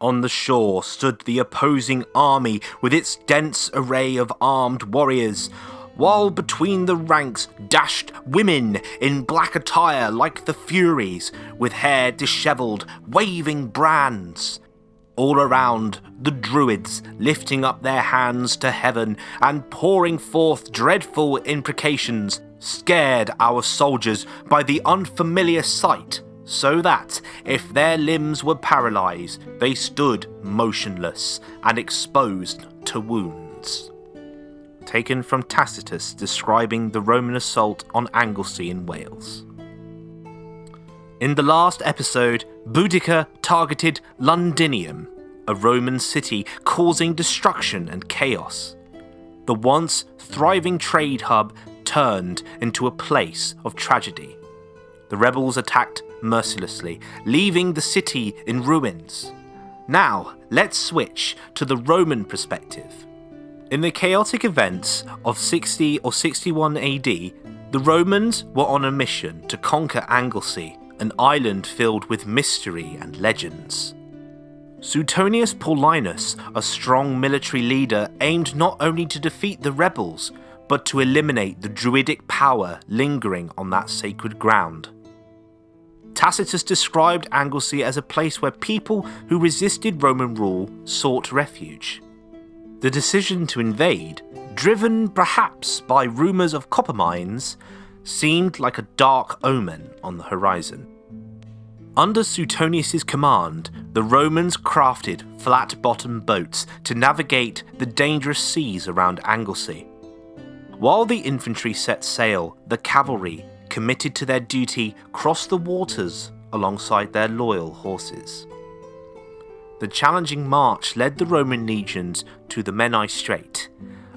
On the shore stood the opposing army with its dense array of armed warriors, while between the ranks dashed women in black attire like the Furies, with hair dishevelled, waving brands. All around, the Druids, lifting up their hands to heaven and pouring forth dreadful imprecations, scared our soldiers by the unfamiliar sight, so that, if their limbs were paralysed, they stood motionless and exposed to wounds. Taken from Tacitus describing the Roman assault on Anglesey in Wales. In the last episode, Boudica targeted Londinium, a Roman city causing destruction and chaos. The once thriving trade hub turned into a place of tragedy. The rebels attacked mercilessly, leaving the city in ruins. Now, let's switch to the Roman perspective. In the chaotic events of 60 or 61 AD, the Romans were on a mission to conquer Anglesey, an island filled with mystery and legends. Suetonius Paulinus, a strong military leader, aimed not only to defeat the rebels, but to eliminate the Druidic power lingering on that sacred ground. Tacitus described Angelsey as a place where people who resisted Roman rule sought refuge. The decision to invade, driven perhaps by rumours of copper mines, seemed like a dark omen on the horizon. Under Suetonius' command, the Romans crafted flat-bottomed boats to navigate the dangerous seas around Anglesey. While the infantry set sail, the cavalry, committed to their duty, crossed the waters alongside their loyal horses. The challenging march led the Roman legions to the Meni Strait,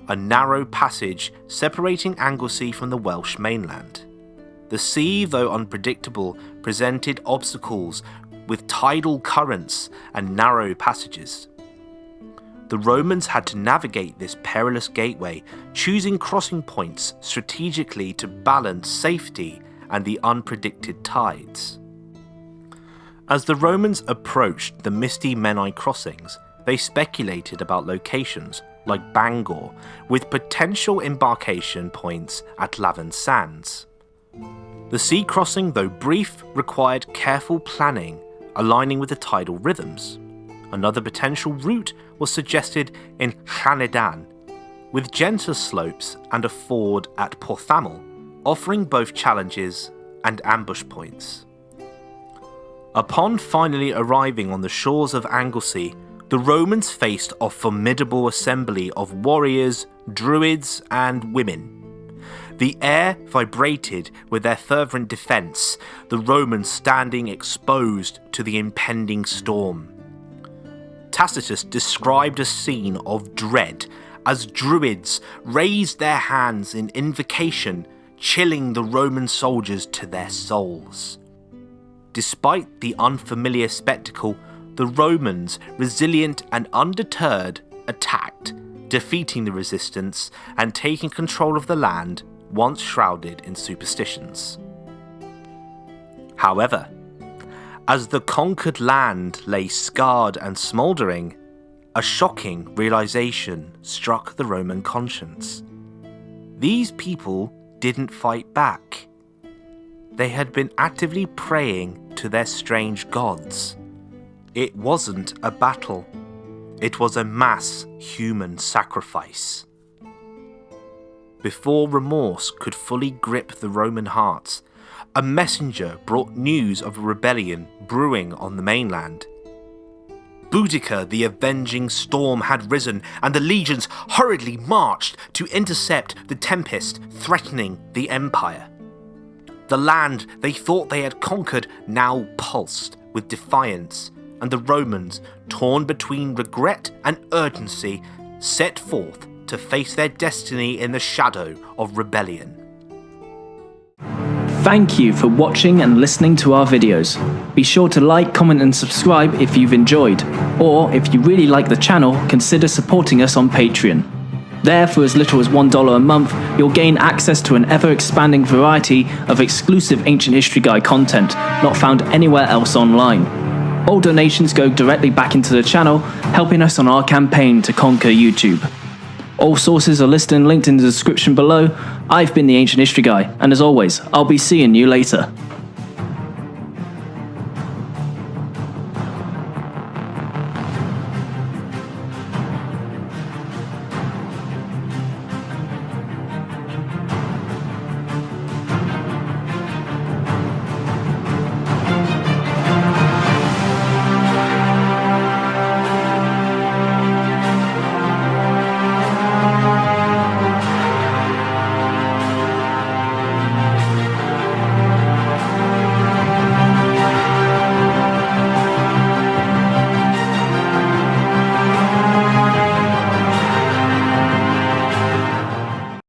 a narrow passage separating Anglesey from the Welsh mainland. The sea, though unpredictable, presented obstacles with tidal currents and narrow passages. The Romans had to navigate this perilous gateway, choosing crossing points strategically to balance safety and the unpredicted tides. As the Romans approached the misty Meni crossings, they speculated about locations like Bangor, with potential embarkation points at Lavan Sands. The sea crossing, though brief, required careful planning, aligning with the tidal rhythms. Another potential route was suggested in Llanedan, with gentle slopes and a ford at Porthamel, offering both challenges and ambush points. Upon finally arriving on the shores of Anglesey, the Romans faced a formidable assembly of warriors, druids, and women. The air vibrated with their fervent defence, the Romans standing exposed to the impending storm. Tacitus described a scene of dread as Druids raised their hands in invocation, chilling the Roman soldiers to their souls. Despite the unfamiliar spectacle, the Romans, resilient and undeterred, attacked, defeating the resistance and taking control of the land once shrouded in superstitions. However, as the conquered land lay scarred and smouldering, a shocking realization struck the Roman conscience. These people didn't fight back. They had been actively praying to their strange gods. It wasn't a battle. It was a mass human sacrifice. Before remorse could fully grip the Roman hearts, a messenger brought news of a rebellion brewing on the mainland. Boudica, the avenging storm, had risen, and the legions hurriedly marched to intercept the tempest threatening the empire. The land they thought they had conquered now pulsed with defiance, and the Romans, torn between regret and urgency, set forth to face their destiny in the shadow of rebellion. Thank you for watching and listening to our videos. Be sure to like, comment and subscribe if you've enjoyed. Or if you really like the channel, consider supporting us on Patreon. There, for as little as $1 a month, you'll gain access to an ever-expanding variety of exclusive Ancient History Guide content not found anywhere else online. All donations go directly back into the channel, helping us on our campaign to conquer YouTube. All sources are listed and linked in the description below. I've been the Ancient History Guy, and as always, I'll be seeing you later.